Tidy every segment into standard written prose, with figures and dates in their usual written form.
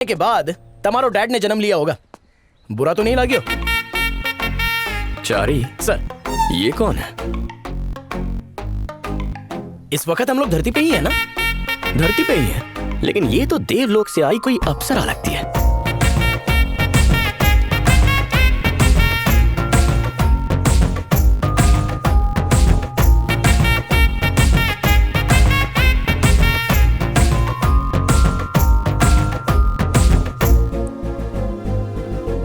के बाद તમારો ડેડ ने जन्म लिया होगा, बुरा तो नहीं लाग्यो? चारी सर, ये कौन है? इस वक्त हम लोग धरती पे ही है ना? धरती पे ही है, लेकिन ये तो देवलोक से आई कोई अप्सरा लगती है।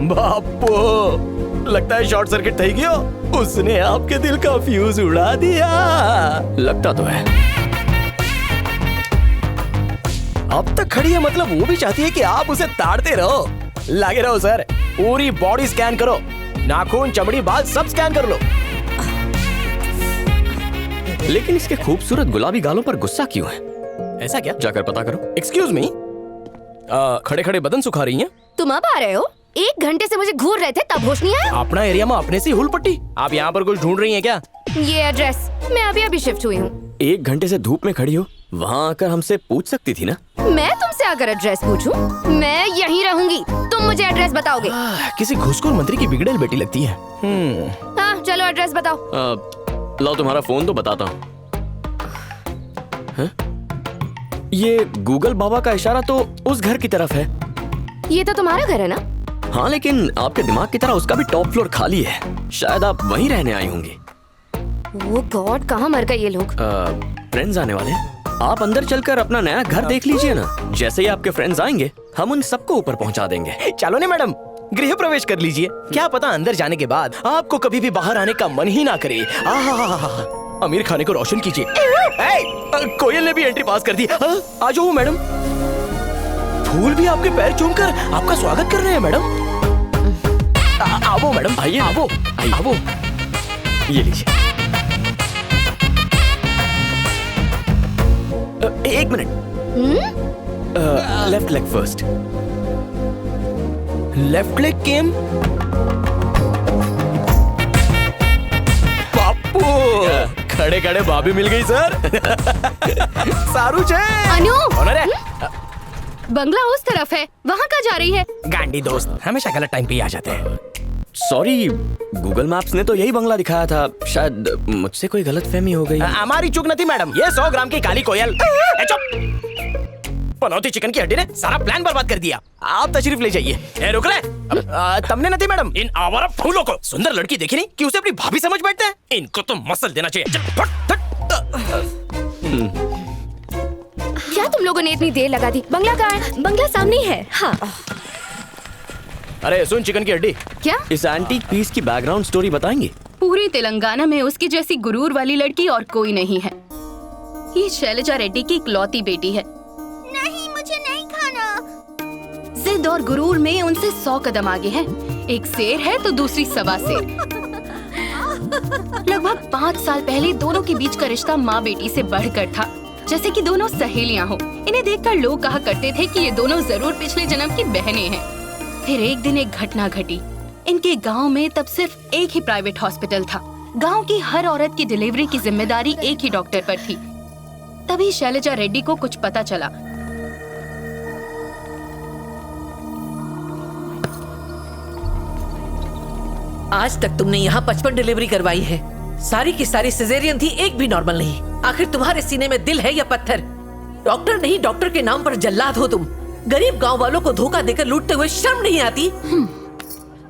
बापो, लगता है शॉर्ट सर्किट થઈ ગયો। उसने आपके दिल का फ्यूज उड़ा दिया। लगता तो है। अब तक खड़ी है, मतलब वो भी चाहती है कि आप उसे ताड़ते रहो। लगे रहो सर, पूरी बॉडी स्कैन करो, नाखून, चमड़ी, बाल सब स्कैन कर लो। लेकिन इसके खूबसूरत गुलाबी गालों पर गुस्सा क्यों है? ऐसा क्या? जाकर पता करो। एक्सक्यूज मी, खड़े खड़े बदन सुखा रही हैं? तुम अब आ रहे हो? 1 घंटे से मुझे घूर रहे थे, तब होश नहीं आया? अपना एरिया में अपने से हुल पट्टी। आप यहाँ पर कुछ ढूंढ रही हैं क्या? ये एड्रेस, मैं अभी शिफ्ट हुई हूँ। 1 घंटे से धूप में खड़ी हो, वहाँ आकर हमसे पूछ सकती थी ना। मैं तुमसे आकर एड्रेस पूछूं? मैं यहीं रहूंगी, तुम मुझे एड्रेस बताओगे? किसी घुसखोर मंत्री की बिगड़ेल बेटी लगती है। हाँ, चलो एड्रेस बताओ। लाओ तुम्हारा फोन तो बताता हूँ। ये गूगल बाबा का इशारा तो उस घर की तरफ है। ये तो तुम्हारा घर है ना? हाँ, लेकिन आपके दिमाग की तरह उसका भी टॉप फ्लोर खाली है। शायद आप वहीं रहने आई होंगी। ओह गॉड, कहाँ मर गए ये लोग? फ्रेंड्स आने वाले हैं। आप अंदर चलकर अपना नया घर देख लीजिए ना। जैसे ही आपके फ्रेंड्स आएंगे, हम उन सबको ऊपर पहुंचा देंगे। चलो ने मैडम, गृह प्रवेश कर लीजिए। क्या पता अंदर जाने के बाद आपको कभी भी बाहर आने का मन ही ना करे। अमीर खाने को रोशन कीजिए। कोयल ने भी एंट्री पास कर दी। आ जाओ मैडम। फूल भी आपके पैर चूमकर आपका स्वागत कर रहे हैं मैडम। आओ मैडम, आइए, आओ, आओ। ये लीजिए। 1 minute. Left leg first. Left leg came. बापू, खड़े खड़े भाभी मिल गई सर। सारू छे। अनु, बंगला उस तरफ है, वहाँ का जा रही है? गांडी दोस्त हमेशा गलत टाइम पे ही आ जाते हैं। सॉरी, गूगल मैप्स ने तो यही बंगला दिखाया था। शायद मुझसे कोई गलतफहमी हो गई। हमारी चूक नहीं मैडम, ये 100 ग्राम की काली कोयल। पनौती चिकन की हड्डी ने सारा प्लान बर्बाद कर दिया। आप तशरीफ ले जाइए। रुक ले, तुमने नहीं मैडम इन आवारा फूलों को। सुंदर लड़की देखी नहीं कि उसे अपनी भाभी समझ बैठते हैं। इनको तो मसल देना चाहिए। क्या तुम लोगों ने इतनी देर लगा दी? बंगला कहाँ है? बंगला सामने ही है। हाँ। अरे सुन, चिकन की हड्डी, क्या? इस एंटीक पीस की बैकग्राउंड स्टोरी बताएंगे? पूरे तेलंगाना में उसकी जैसी गुरूर वाली लड़की और कोई नहीं है। ये शैलजा रेड्डी की इकलौती बेटी है। नहीं, मुझे नहीं खाना। जिद और गुरूर में उनसे 100 कदम आगे है। एक शेर है तो दूसरी सवा शेर। लगभग 5 साल पहले दोनों के बीच का रिश्ता माँ बेटी से बढ़कर था, जैसे कि दोनों सहेलियां हो। इन्हें देखकर लोग कहा करते थे कि ये दोनों जरूर पिछले जन्म की बहनें हैं। फिर एक दिन एक घटना घटी। इनके गांव में तब सिर्फ एक ही प्राइवेट हॉस्पिटल था। गांव की हर औरत की डिलीवरी की जिम्मेदारी एक ही डॉक्टर पर थी। तभी शैलजा रेड्डी को कुछ पता चला। आज तक तुमने यहाँ 55 डिलीवरी करवाई है। सारी की सारी सिजेरियन थी, एक भी नॉर्मल नहीं। आखिर तुम्हारे सीने में दिल है या पत्थर? डॉक्टर नहीं, डॉक्टर के नाम पर जल्लाद हो तुम। गरीब गांव वालों को धोखा देकर लूटते हुए शर्म नहीं आती?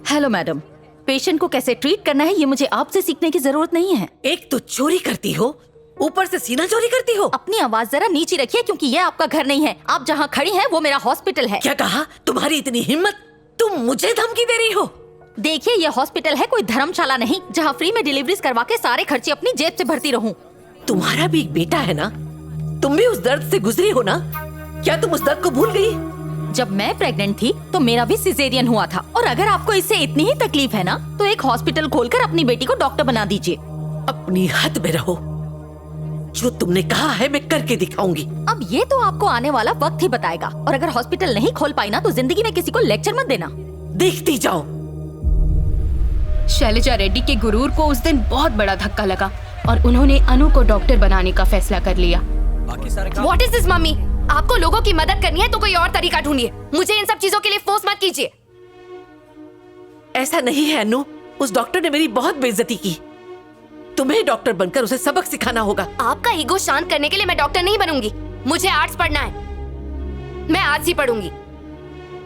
हेलो मैडम, पेशेंट को कैसे ट्रीट करना है ये मुझे आपसे सीखने की जरूरत नहीं है। एक तो चोरी करती हो, ऊपर से सीना चोरी करती हो। अपनी आवाज जरा नीचे रखिए, क्योंकि ये आपका घर नहीं है। आप जहाँ खड़ी हैं वो मेरा हॉस्पिटल है। क्या कहा? तुम्हारी इतनी हिम्मत? तुम मुझे धमकी दे रही हो? देखिए, ये हॉस्पिटल है, कोई धर्मशाला नहीं जहाँ फ्री में डिलीवरीज करवा के सारे खर्चे अपनी जेब से भरती रहूं। तुम्हारा भी एक बेटा है ना? तुम भी उस दर्द से गुजरी हो ना? क्या तुम उस दर्द को भूल गई? जब मैं प्रेग्नेंट थी तो मेरा भी सिजेरियन हुआ था। और अगर आपको इससे इतनी ही तकलीफ है ना, तो एक हॉस्पिटल खोलकर अपनी बेटी को डॉक्टर बना दीजिए। अपनी हद में रहो। जो तुमने कहा है मैं करके दिखाऊंगी। अब ये तो आपको आने वाला वक्त ही बताएगा। और अगर हॉस्पिटल नहीं खोल पाई ना, तो जिंदगी में किसी को लेक्चर मत देना। देखती जाओ। शैलजा रेड्डी के गुरूर को उस दिन बहुत बड़ा धक्का लगा और उन्होंने अनु को डॉक्टर बनाने का फैसला कर लिया। What is this, mummy? आपको लोगों की मदद करनी है तो कोई और तरीका ढूंढिए, मुझे इन सब चीजों के लिए फोर्स मत कीजिए। ऐसा नहीं है अनु, उस डॉक्टर ने मेरी बहुत बेइज्जती की। तुम्हें डॉक्टर बनकर उसे सबक सिखाना होगा। आपका ईगो शांत करने के लिए मैं डॉक्टर नहीं बनूंगी। मुझे आर्ट्स पढ़ना है, मैं आर्ट्स ही पढ़ूंगी।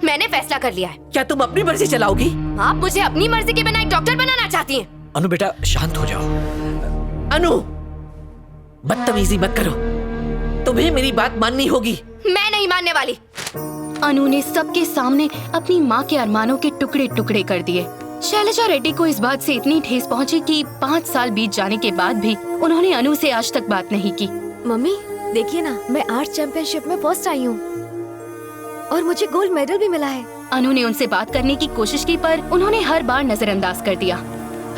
मैंने फैसला कर लिया है। क्या तुम अपनी मर्जी चलाओगी? आप मुझे अपनी मर्जी के बिना एक डॉक्टर बनाना चाहती हैं? अनु बेटा शांत हो जाओ। अनु, बदतमीजी मत करो, तुम्हें मेरी बात माननी होगी। मैं नहीं मानने वाली। अनु ने सबके सामने अपनी माँ के अरमानों के टुकड़े टुकड़े कर दिए। शैलजा रेड्डी को इस बात से इतनी ठेस पहुंची कि 5 साल बीत जाने के बाद भी उन्होंने अनु से आज तक बात नहीं की। मम्मी देखिए ना, मैं आर्ट चैंपियनशिप में फर्स्ट आई हूँ और मुझे गोल्ड मेडल भी मिला है। अनु ने उनसे बात करने की कोशिश की पर उन्होंने हर बार नजरअंदाज कर दिया।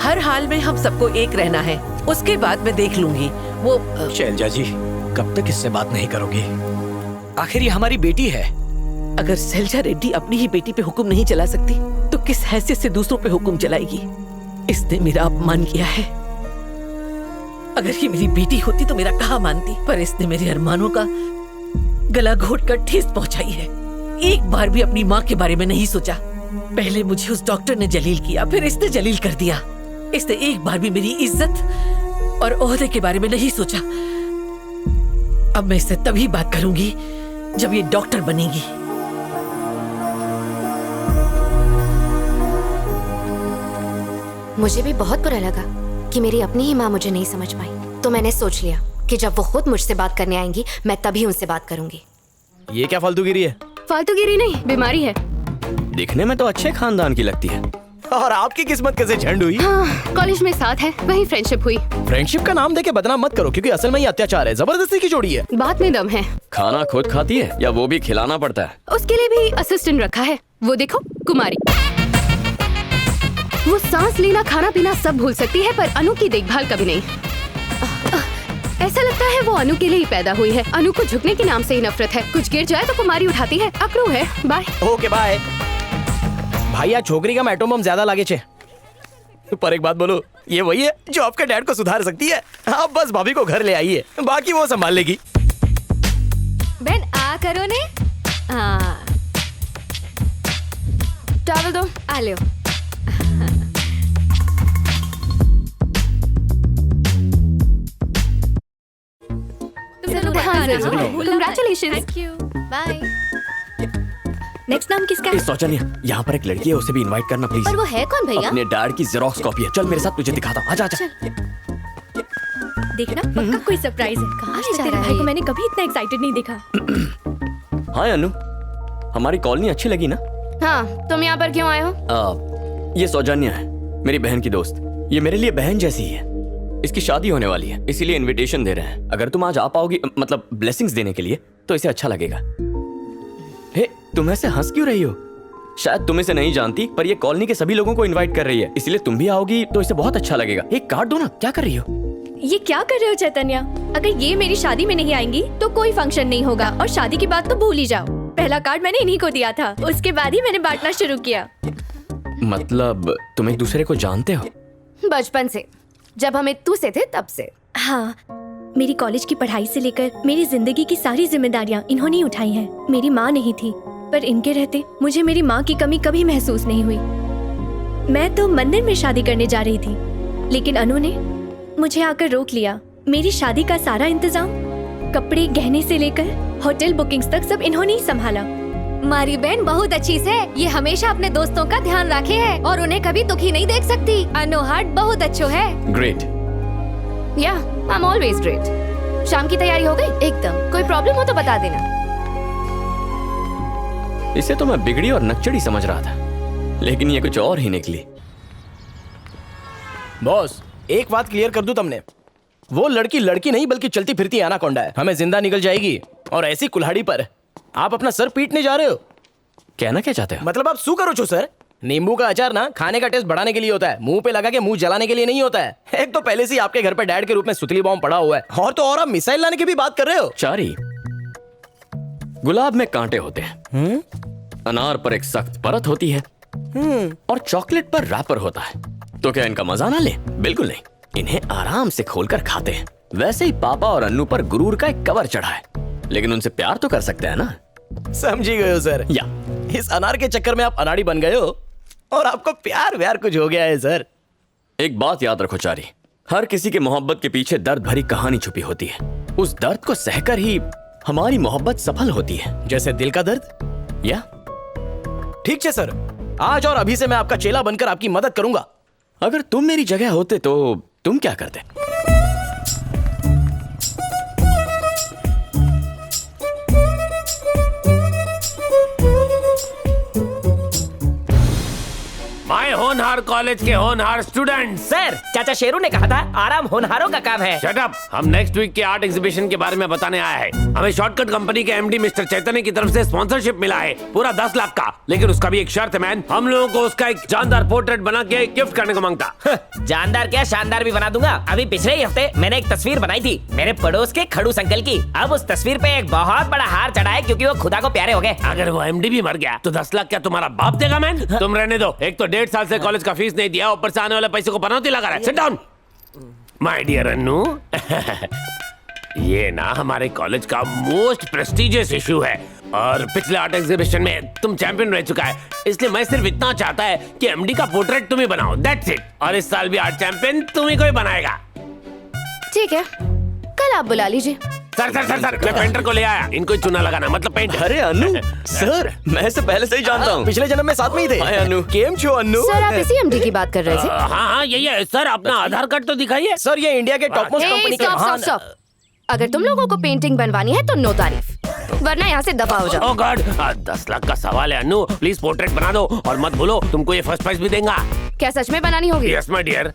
हर हाल में हम सबको एक रहना है, उसके बाद मैं देख लूंगी। वो शैलजा जी, कब तक इससे बात नहीं करोगे? आखिर ये हमारी बेटी है। अगर शैलजा रेड्डी अपनी ही बेटी पे हुक्म नहीं चला सकती तो किस हैसियत से दूसरों पे हुक्म चलाएगी? इसने मेरा अपमान किया है। अगर ये मेरी बेटी होती तो मेरा कहा मानती, पर इसने मेरे अरमानों का गला घोट कर ठेस पहुंचाई है। एक बार भी अपनी माँ के बारे में नहीं सोचा। पहले मुझे उस डॉक्टर ने जलील किया, फिर इसने जलील कर दिया। इसने एक बार भी मेरी इज्जत और ओहदे के बारे में नहीं सोचा। अब मैं इससे तभी बात करूंगी जब ये डॉक्टर बनेगी। मुझे भी बहुत बुरा लगा कि मेरी अपनी ही माँ मुझे नहीं समझ पाई, तो मैंने सोच लिया कि जब वो खुद मुझसे बात करने आएंगी मैं तभी उनसे बात करूंगी। ये क्या फालतूगिरी है? फालतूगिरी नहीं, बीमारी है। दिखने में तो अच्छे खानदान की लगती है। और आपकी किस्मत कैसे झंड हुई? हाँ, कॉलेज में साथ है, वही फ्रेंडशिप हुई। फ्रेंडशिप का नाम देके बदनाम मत करो, क्योंकि असल में ये अत्याचार है, जबरदस्ती की जोड़ी है। बात में दम है। खाना खुद खाती है या वो भी खिलाना पड़ता है? उसके लिए भी असिस्टेंट रखा है। वो देखो, कुमारी। वो सांस लेना, खाना पीना सब भूल सकती है, पर अनु की देखभाल कभी नहीं। ऐसा लगता है वो अनु के लिए ही पैदा हुई है। अनु को झुकने के नाम से ही नफरत है। कुछ गिर जाए तो कुमारी उठाती है। अकड़ू है। बाय। Okay bye. भाई, आ छोकरी का एटम बम ज्यादा लागे छे। पर एक बात बोलो, ये वही है जो आपके डैड को सुधार सकती है? आप बस भाभी को घर ले आइए, बाकी वो संभाल लेगी। बहन आ करो ने। हाँ, टॉवल दो। आ लो। Congratulations। Thank you, bye. Next नाम किसका है? सौजन्या, यहाँ पर एक लड़की है, उसे भी इनवाइट करना प्लीज। पर वो है कौन भैया? अपने डैड की जेरोक्स कॉपी है। चल मेरे साथ, तुझे दिखाता हूँ। आजा आजा। देखना, पक्का कोई सरप्राइज है। कहाँ आज ले तक जा तेरे रहा भाई है को ये? मैंने कभी इतना एक्साइटेड नहीं देखा। हाँ अनु, हमारी कॉलोनी अच्छी लगी ना? हाँ, तुम यहाँ पर क्यों आए हो? ये सौजन्या है, मेरी बहन की दोस्त। ये मेरे लिए बहन जैसी ही है। इसकी शादी होने वाली है, इसीलिए इनविटेशन दे रहे हैं। अगर तुम आज आ पाओगी, मतलब ब्लेसिंग्स देने के लिए, तो इसे अच्छा लगेगा। हे, तुम ऐसे हंस क्यों रही हो? शायद तुम इसे नहीं जानती, पर ये कॉलोनी के सभी लोगों को इनवाइट कर रही है, इसलिए तुम भी आओगी तो इसे बहुत अच्छा लगेगा। एक कार्ड दो ना। क्या कर रही हो? ये क्या कर रहे हो चैतन्या? अगर ये मेरी शादी में नहीं आएंगी तो कोई फंक्शन नहीं होगा, और शादी की बात तो भूल ही जाओ। पहला कार्ड मैंने इन्हीं को दिया था, उसके बाद ही मैंने बांटना शुरू किया। मतलब तुम एक दूसरे को जानते हो? बचपन से, जब हम इत्तू से थे तब से। हाँ, मेरी कॉलेज की पढ़ाई से लेकर मेरी जिंदगी की सारी जिम्मेदारियां इन्होंने ही उठाई हैं। मेरी माँ नहीं थी, पर इनके रहते मुझे मेरी माँ की कमी कभी महसूस नहीं हुई। मैं तो मंदिर में शादी करने जा रही थी, लेकिन अनु ने मुझे आकर रोक लिया। मेरी शादी का सारा इंतजाम, कपड़े गहने से लेकर होटल बुकिंग्स तक सब इन्होंने ही संभाला। मारी बहन बहुत अच्छी से, ये हमेशा अपने दोस्तों का ध्यान रखे है और उन्हें कभी दुखी नहीं देख सकती। अनु हार्ट बहुत अच्छो है। ग्रेट। या, आई एम ऑलवेज ग्रेट। शाम की तैयारी हो गई? एकदम। कोई प्रॉब्लम हो तो बता देना। इसे तो मैं बिगड़ी और नकचड़ी समझ रहा था, लेकिन ये कुछ और ही निकली। बॉस, एक बात क्लियर कर दूं तुमने, वो लड़की लड़की नहीं बल्कि चलती फिरती एनाकोंडा है। हमें जिंदा निकल जाएगी, और ऐसी कुल्हाड़ी पर आप अपना सर पीटने जा रहे हो। कहना क्या चाहते हो? मतलब आप सू करो छो सर। नींबू का अचार ना खाने का टेस्ट बढ़ाने के लिए होता है, मुंह पे लगा के मुंह जलाने के लिए नहीं होता है। एक तो पहले से ही आपके घर पे डैड के रूप में सुतली बॉम्ब पड़ा हुआ है, और तो और आप मिसाइल लाने की भी बात कर रहे हो। चारी, गुलाब में कांटे होते हैं, अनार पर एक सख्त परत होती है, और चॉकलेट पर रैपर होता है। तो क्या इनका मजा ना ले? बिल्कुल नहीं, इन्हें आराम से खोलकर खाते हैं। वैसे ही पापा और अन्नू पर गुरूर का एक कवर चढ़ा है, लेकिन उनसे प्यार तो कर सकते हैं ना। समझी गए हो सर। या इस अनार के चक्कर में आप अनाड़ी बन गए हो और आपको प्यार व्यार कुछ हो गया है सर। एक बात याद रखो चारी, हर किसी के मोहब्बत के पीछे दर्द भरी कहानी छुपी होती है। उस दर्द को सहकर ही हमारी मोहब्बत सफल होती है। जैसे दिल का दर्द। या ठीक है सर, आज और अभी से मैं आपका चेला बनकर आपकी मदद करूंगा। अगर तुम मेरी जगह होते तो तुम क्या करते? माय होनहार कॉलेज के होनहार स्टूडेंट। सर, चाचा शेरू ने कहा था आराम होनहारों का काम है। Shut up. हम नेक्स्ट वीक के आर्ट एग्जीबिशन के बारे में बताने आया है। हमें शॉर्टकट कंपनी के एमडी मिस्टर चैतन्य की तरफ से स्पॉन्सरशिप मिला है, पूरा 10 लाख का। लेकिन उसका भी एक शर्त है मैन, हम लोगों को उसका एक जानदार पोर्ट्रेट बना के गिफ्ट करने को मांगता। जानदार क्या, शानदार भी बना दूंगा। अभी पिछले ही हफ्ते मैंने एक तस्वीर बनाई थी मेरे पड़ोस के खड़ूस अंकल की। अब उस तस्वीर पे एक बहुत बड़ा हार चढ़ा है क्योंकि वो खुदा को प्यारे हो गए। अगर वो एमडी भी मर गया तो 10 लाख क्या तुम्हारा बाप देगा मैन? तुम रहने दो। एक तो 1.5 साल से कॉलेज का फीस नहीं दिया, ऊपर से आने वाले पैसे को पनौती लगा रहा है। Sit down my dear Annu. ये ना हमारे कॉलेज का मोस्ट प्रेस्टिजियस इशू है और पिछले आर्ट एग्जीबिशन में तुम चैंपियन रह चुका है, इसलिए मैं सिर्फ इतना चाहता है कि एमडी का पोर्ट्रेट तुम ही बनाओ, दैट्स इट। और इस साल भी आर्ट चैंपियन तुम ही कोई बनाएगा। ठीक है, कल आप बुला लीजिए। सर सर सर सर, मैं पेंटर को ले आया, इनको ही चुना लगाना, मतलब पेंट। अरे अनु सर, मैं इसे पहले से ही जानता हूँ। पिछले जन्म में साथ में ही थे। हाय अनु। केम छो अनु? सर, आप इसी एमडी की बात कर रहे थे? हाँ हाँ यही है सर, अपना आधार कार्ड तो दिखाइए। सर, ये इंडिया के टॉप मोस्ट कंपनी के स्टॉप स्टॉप महान। स्टॉप। अगर तुम लोगों को पेंटिंग बनवानी है तो नो तारीफ, वरना यहाँ से दफा हो जाओ। ओह गॉड, 10 लाख का सवाल है अन्नू, प्लीज पोर्ट्रेट बना दो और मत भूलो तुमको ये फर्स्ट प्राइज भी देगा। क्या सच में बनानी होगी? Yes my dear.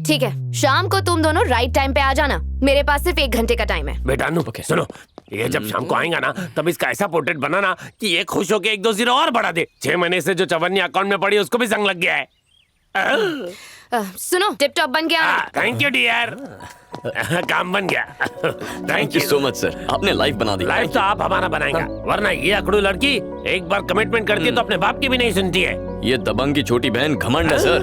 ठीक है, शाम को तुम दोनों राइट टाइम पे आ जाना। मेरे पास सिर्फ 1 घंटे का टाइम है। बेटा अन्नू सुनो, ये जब शाम को आएगा ना तब इसका ऐसा पोर्ट्रेट बनाना कि ये खुश होके 1-2 जीरो और बढ़ा दे। 6 महीने से जो चवन्नी अकाउंट में पड़ी उसको भी जंग लग गया है। सुनो, टिप टॉप बन गया। Thank you dear. काम बन गया। Thank you so much sir, आपने लाइफ बना दी। लाइफ तो आप हमारा बनाएगा, वरना ये अकड़ू लड़की एक बार कमिटमेंट करती है तो अपने बाप की भी नहीं सुनती है। ये दबंग की छोटी बहन घमंड है सर।